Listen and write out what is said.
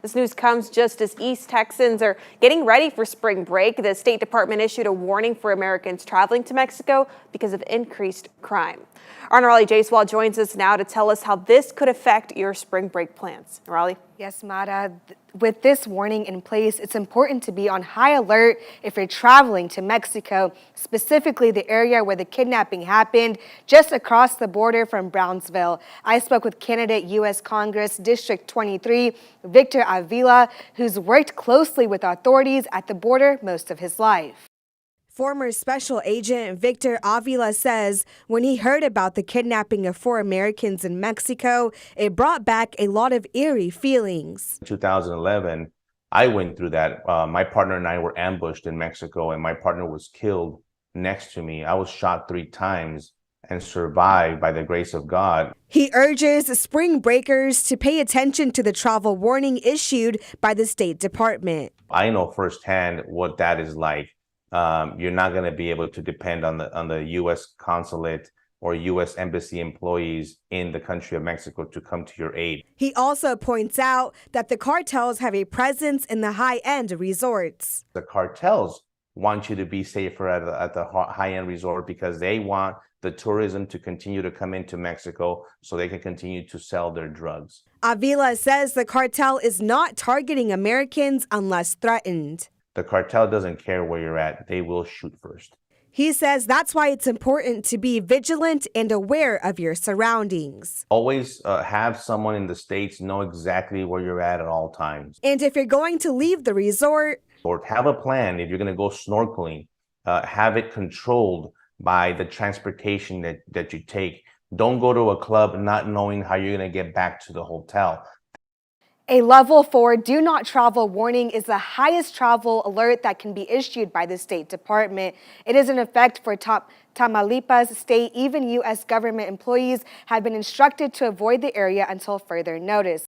This news comes just as East Texans are getting ready for spring break. The State Department issued a warning for Americans traveling to Mexico because of increased crime. Our Raleigh Jayswal joins us now to tell us how this could affect your spring break plans. Raleigh? Yes, Mara. With this warning in place, it's important to be on high alert if you're traveling to Mexico, specifically the area where the kidnapping happened, just across the border from Brownsville. I spoke with candidate U.S. Congress District 23, Victor Avila, who's worked closely with authorities at the border most of his life. Former Special Agent Victor Avila says when he heard about the kidnapping of 4 Americans in Mexico, it brought back a lot of eerie feelings. 2011, I went through that. My partner and I were ambushed in Mexico, and my partner was killed next to me. I was shot 3 times and survived by the grace of God. He urges spring breakers to pay attention to the travel warning issued by the State Department. I know firsthand what that is like. You're not going to be able to depend on the U.S. consulate or U.S. embassy employees in the country of Mexico to come to your aid. He also points out that the cartels have a presence in the high-end resorts. The cartels want you to be safer at the high-end resort because they want the tourism to continue to come into Mexico so they can continue to sell their drugs. Avila says the cartel is not targeting Americans unless threatened. The cartel doesn't care where you're at. They will shoot first. He says that's why it's important to be vigilant and aware of your surroundings. Always have someone in the States know exactly where you're at all times. And if you're going to leave the resort, or have a plan. If you're going to go snorkeling, have it controlled by the transportation that you take. Don't go to a club not knowing how you're going to get back to the hotel. A level 4 do not travel warning is the highest travel alert that can be issued by the State Department. It is in effect for Tamaulipas state. Even U.S. government employees have been instructed to avoid the area until further notice.